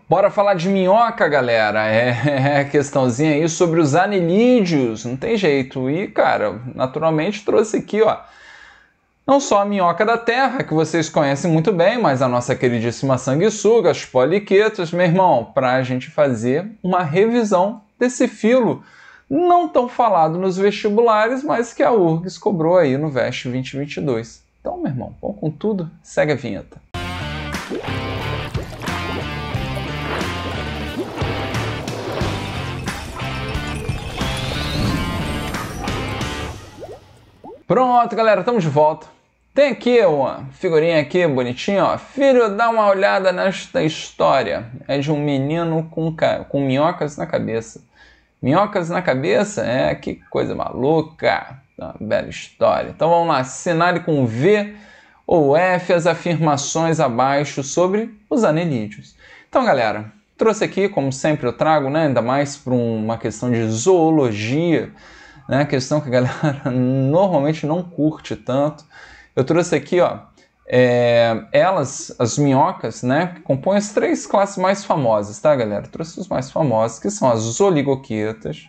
Bora falar de minhoca, galera. É questãozinha aí sobre os anelídeos, não tem jeito. E, cara, naturalmente trouxe aqui, ó, não só a minhoca da terra, que vocês conhecem muito bem, mas a nossa queridíssima sanguessuga, as poliquetas, meu irmão, para a gente fazer uma revisão desse filo não tão falado nos vestibulares, mas que a URGS cobrou aí no VEST 2022. Então, meu irmão, vamos com tudo, segue a vinheta. Pronto, galera, estamos de volta. Tem aqui uma figurinha aqui bonitinha, ó. Filho, dá uma olhada nesta história. É de um menino com minhocas na cabeça. Minhocas na cabeça? É, que coisa maluca. Uma bela história. Então vamos lá, assinale com V ou F as afirmações abaixo sobre os anelídeos. Então, galera, trouxe aqui, como sempre eu trago, né, ainda mais para uma questão de zoologia, né, questão que a galera normalmente não curte tanto. Eu trouxe aqui, ó, as minhocas, né, que compõem as três classes mais famosas, tá, galera? Eu trouxe os mais famosos, que são as oligoquetas,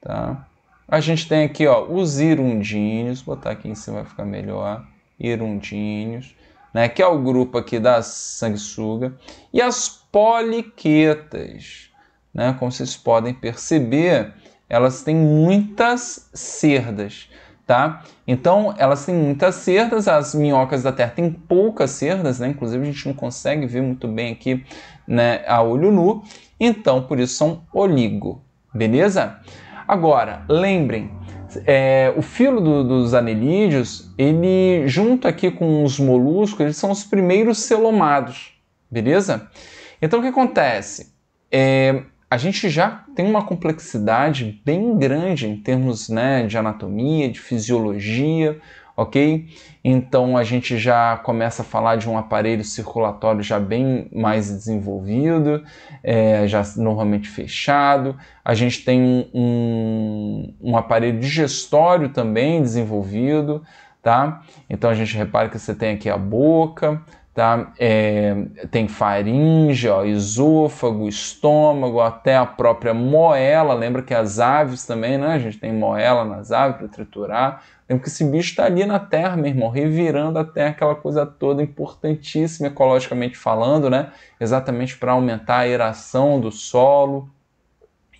tá? A gente tem aqui, ó, os hirundíneos, vou botar aqui em cima vai ficar melhor, hirundíneos, né, que é o grupo aqui da sanguessuga, e as poliquetas, né, como vocês podem perceber, elas têm muitas cerdas, tá? Então, elas têm muitas cerdas, as minhocas da terra têm poucas cerdas, né? Inclusive, a gente não consegue ver muito bem aqui, né, a olho nu, então, por isso são oligo, beleza? Agora, lembrem, o filo dos anelídeos, ele, junto aqui com os moluscos, eles são os primeiros celomados, beleza? Então, o que acontece? A gente já tem uma complexidade bem grande em termos, né, de anatomia, de fisiologia, ok? Então a gente já começa a falar de um aparelho circulatório já bem mais desenvolvido, já normalmente fechado. A gente tem um aparelho digestório também desenvolvido, tá? Então a gente repara que você tem aqui a boca, tá? Tem faringe, ó, esôfago, estômago, até a própria moela. Lembra que as aves também, né? A gente tem moela nas aves para triturar. Lembra que esse bicho está ali na terra, meu irmão, revirando a terra, aquela coisa toda importantíssima ecologicamente falando, né? Exatamente para aumentar a aeração do solo.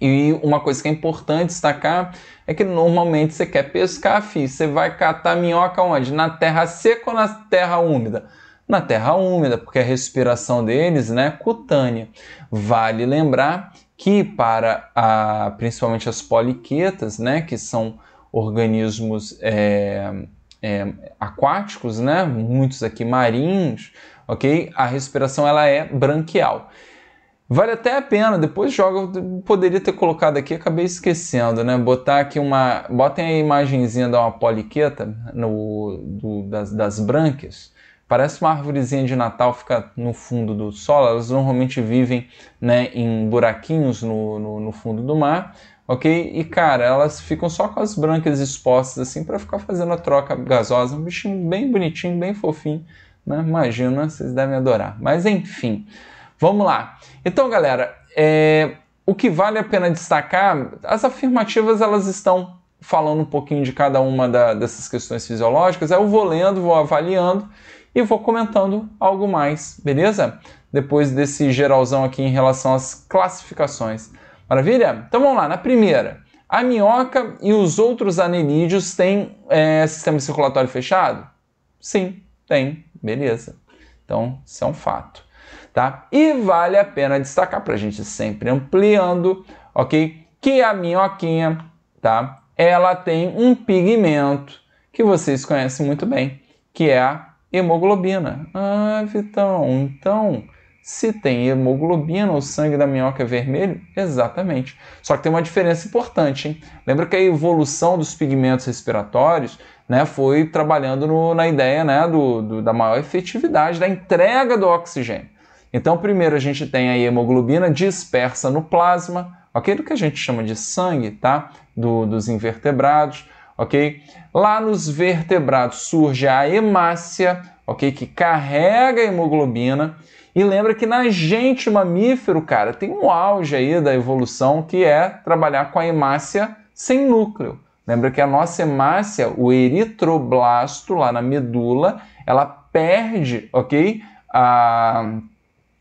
E uma coisa que é importante destacar é que normalmente você quer pescar, filho, você vai catar minhoca onde? Na terra seca ou na terra úmida? Na terra úmida, porque a respiração deles, né, é cutânea. Vale lembrar que para principalmente as poliquetas, né, que são organismos aquáticos, né, muitos aqui marinhos, ok? A respiração ela é branquial. Vale até a pena, depois poderia ter colocado aqui, acabei esquecendo, né? Botar aqui botem a imagenzinha de uma poliqueta das brânquias. Parece uma árvorezinha de Natal, fica no fundo do solo. Elas normalmente vivem, né, em buraquinhos no fundo do mar, ok? E, cara, elas ficam só com as brânquias expostas, assim, para ficar fazendo a troca gasosa. Um bichinho bem bonitinho, bem fofinho, né? Imagina, vocês devem adorar. Mas, enfim, vamos lá. Então, galera, o que vale a pena destacar, as afirmativas, elas estão falando um pouquinho de cada uma dessas questões fisiológicas. Eu vou lendo, vou avaliando, e vou comentando algo mais, beleza? Depois desse geralzão aqui em relação às classificações. Maravilha? Então vamos lá, na primeira. A minhoca e os outros anelídeos têm sistema circulatório fechado? Sim, tem. Beleza. Então, isso é um fato. Tá? E vale a pena destacar, para a gente sempre ampliando, ok? Que a minhoquinha, tá? Ela tem um pigmento que vocês conhecem muito bem, que é a hemoglobina. Ah, Vitão, então, se tem hemoglobina, o sangue da minhoca é vermelho? Exatamente. Só que tem uma diferença importante, hein? Lembra que a evolução dos pigmentos respiratórios, né, foi trabalhando na ideia, né, da maior efetividade, da entrega do oxigênio. Então, primeiro a gente tem a hemoglobina dispersa no plasma, ok? Do que a gente chama de sangue, tá? Dos invertebrados. Ok? Lá nos vertebrados surge a hemácia, ok? Que carrega a hemoglobina. E lembra que na gente mamífero, cara, tem um auge aí da evolução que é trabalhar com a hemácia sem núcleo. Lembra que a nossa hemácia, o eritroblasto lá na medula, ela perde, ok?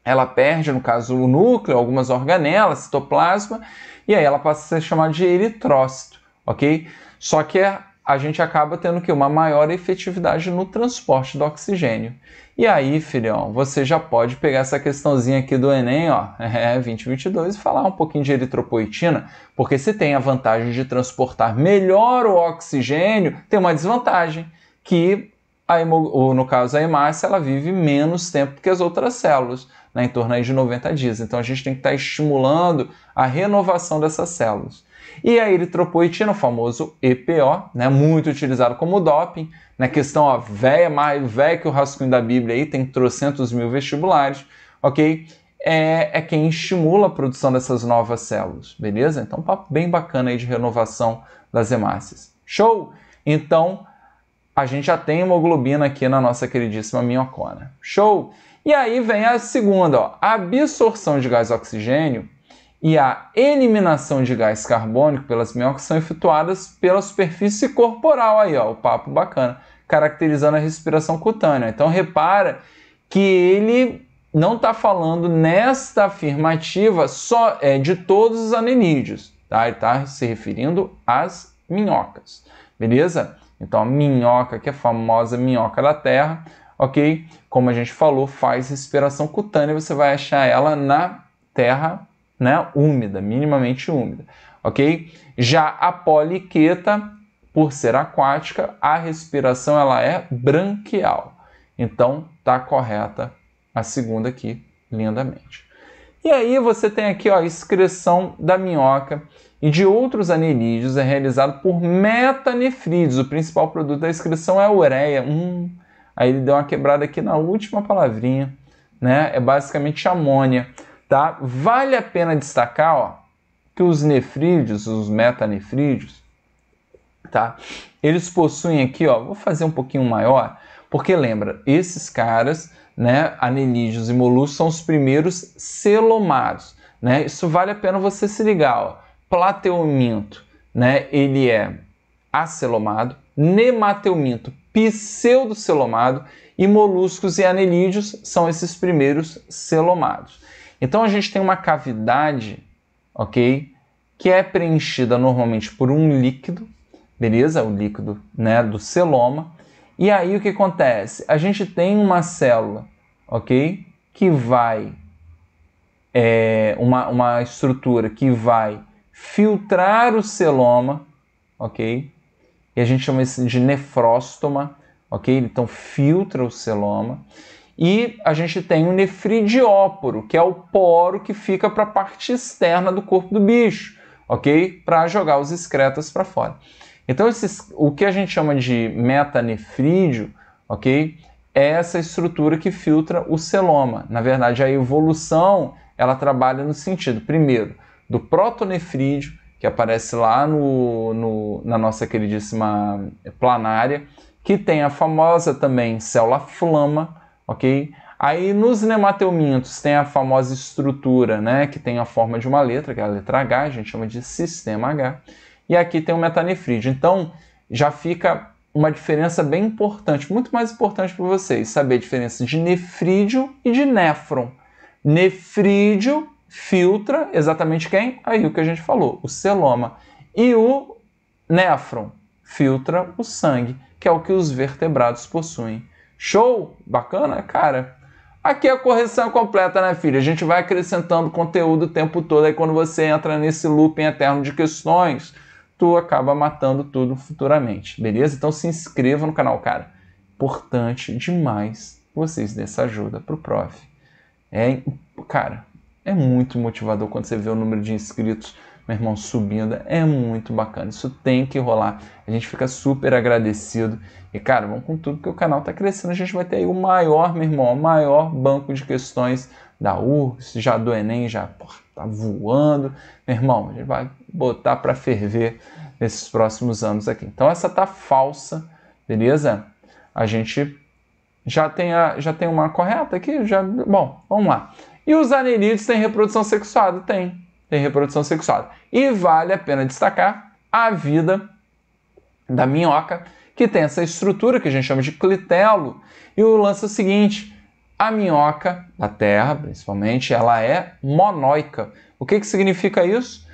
Ela perde, no caso, o núcleo, algumas organelas, citoplasma, e aí ela passa a ser chamada de eritrócito, ok? Só que a gente acaba tendo que uma maior efetividade no transporte do oxigênio. E aí, filhão, você já pode pegar essa questãozinha aqui do Enem, ó, 2022, e falar um pouquinho de eritropoetina, porque se tem a vantagem de transportar melhor o oxigênio, tem uma desvantagem, que no caso a hemácia, ela vive menos tempo que as outras células, né, em torno aí de 90 dias. Então a gente tem que estar estimulando a renovação dessas células. E a eritropoetina, o famoso EPO, né, muito utilizado como doping, na questão ó, mais velha que o rascunho da Bíblia, aí, tem trocentos mil vestibulares, ok? É quem estimula a produção dessas novas células, beleza? Então, um papo bem bacana aí de renovação das hemácias. Show? Então, a gente já tem hemoglobina aqui na nossa queridíssima minhocona. Show? E aí vem a segunda, ó, a absorção de gás oxigênio e a eliminação de gás carbônico pelas minhocas são efetuadas pela superfície corporal, aí, ó, o papo bacana, caracterizando a respiração cutânea. Então, repara que ele não está falando nesta afirmativa só de todos os anenídeos, tá? Ele está se referindo às minhocas, beleza? Então, a minhoca, que é a famosa minhoca da terra, ok? Como a gente falou, faz respiração cutânea, você vai achar ela na terra, né, úmida, minimamente úmida, ok? Já a poliqueta, por ser aquática, a respiração ela é branquial. Então, tá correta a segunda aqui, lindamente. E aí você tem aqui ó, a excreção da minhoca e de outros anenídeos é realizado por metanefrídeos. O principal produto da excreção é a ureia. Aí ele deu uma quebrada aqui na última palavrinha, né? É basicamente amônia. Tá? Vale a pena destacar ó, que os nefrídeos, os metanefrídeos, tá? Eles possuem aqui, ó, vou fazer um pouquinho maior, porque lembra, esses caras, né, anenídeos e moluscos são os primeiros celomados, né? Isso vale a pena você se ligar, ó. Plateuminto, né, ele é acelomado, nemateuminto, pseudocelomado e moluscos e anenídeos são esses primeiros celomados. Então a gente tem uma cavidade, ok, que é preenchida normalmente por um líquido, beleza? O líquido, né, do celoma. E aí o que acontece? A gente tem uma célula, ok, que vai uma estrutura que vai filtrar o celoma, ok? E a gente chama isso de nefróstoma, ok? Então filtra o celoma. E a gente tem o nefridióporo, que é o poro que fica para a parte externa do corpo do bicho, ok? Para jogar os excretas para fora. Então, o que a gente chama de metanefrídeo, ok? É essa estrutura que filtra o celoma. Na verdade, a evolução, ela trabalha no sentido, primeiro, do protonefrídeo, que aparece lá na nossa queridíssima planária, que tem a famosa também célula flama, ok? Aí nos nemateumintos tem a famosa estrutura, né, que tem a forma de uma letra, que é a letra H, a gente chama de sistema H. E aqui tem o metanefrídeo. Então já fica uma diferença bem importante, muito mais importante para vocês, saber a diferença de nefrídeo e de néfron. Nefrídeo filtra exatamente quem? Aí o que a gente falou, o celoma. E o néfron filtra o sangue, que é o que os vertebrados possuem. Show? Bacana? Cara, aqui é a correção completa, né, filho? A gente vai acrescentando conteúdo o tempo todo, aí quando você entra nesse looping eterno de questões, tu acaba matando tudo futuramente, beleza? Então se inscreva no canal, cara. Importante demais vocês dêem essa ajuda pro prof. Cara, é muito motivador quando você vê o número de inscritos, meu irmão, subindo. É muito bacana. Isso tem que rolar. A gente fica super agradecido. E, cara, vamos com tudo que o canal tá crescendo. A gente vai ter aí o maior, meu irmão, o maior banco de questões da URGS, já do Enem, já tá voando. Meu irmão, a gente vai botar para ferver nesses próximos anos aqui. Então, essa tá falsa, beleza? A gente Já tem uma correta aqui? Bom, vamos lá. E os anerídeos têm reprodução sexuada? Tem reprodução sexuada. E vale a pena destacar a vida da minhoca, que tem essa estrutura que a gente chama de clitelo. E o lance é o seguinte, a minhoca da Terra, principalmente, ela é monóica. O que significa isso?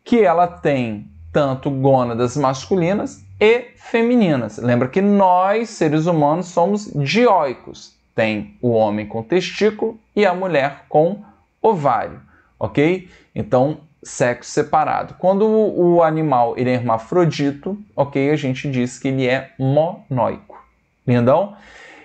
Que ela tem tanto gônadas masculinas e femininas. Lembra que nós, seres humanos, somos dioicos. Tem o homem com testículo e a mulher com ovário, ok? Então, sexo separado. Quando o animal ele é hermafrodito, ok? A gente diz que ele é monóico. Lindão?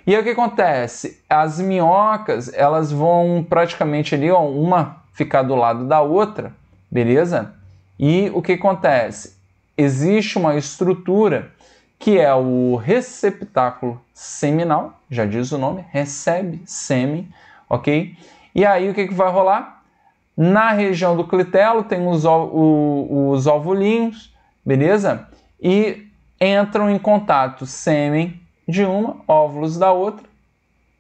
E aí o que acontece? As minhocas, elas vão praticamente ali, ó, uma ficar do lado da outra, beleza? E o que acontece? Existe uma estrutura que é o receptáculo seminal, já diz o nome, recebe sêmen, ok? E aí o que vai rolar? Na região do clitelo tem os ovulinhos, beleza? E entram em contato sêmen de uma, óvulos da outra.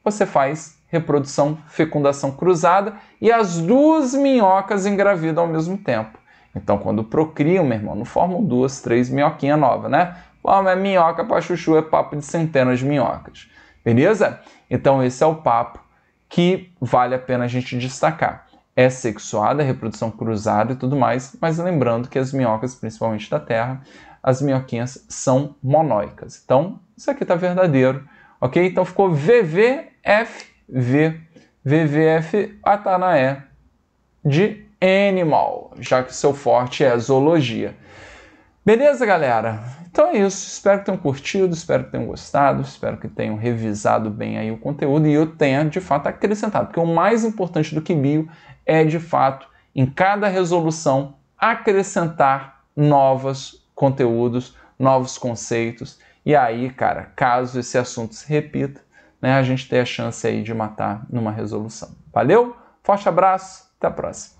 Você faz reprodução, fecundação cruzada e as duas minhocas engravidam ao mesmo tempo. Então, quando procriam, meu irmão, não formam 2, 3 minhoquinhas novas, né? Forma minhoca para chuchu, é papo de centenas de minhocas. Beleza? Então, esse é o papo que vale a pena a gente destacar. É sexuada, é reprodução cruzada e tudo mais, mas lembrando que as minhocas, principalmente da Terra, as minhoquinhas são monóicas. Então, isso aqui está verdadeiro, ok? Então, ficou VVFV. VVF Atanaé de animal, já que o seu forte é a zoologia. Beleza, galera? Então é isso. Espero que tenham curtido, espero que tenham gostado, espero que tenham revisado bem aí o conteúdo e eu tenha, de fato, acrescentado. Porque o mais importante do que bio é, de fato, em cada resolução, acrescentar novos conteúdos, novos conceitos. E aí, cara, caso esse assunto se repita, né, a gente tem a chance aí de matar numa resolução. Valeu? Forte abraço, até a próxima.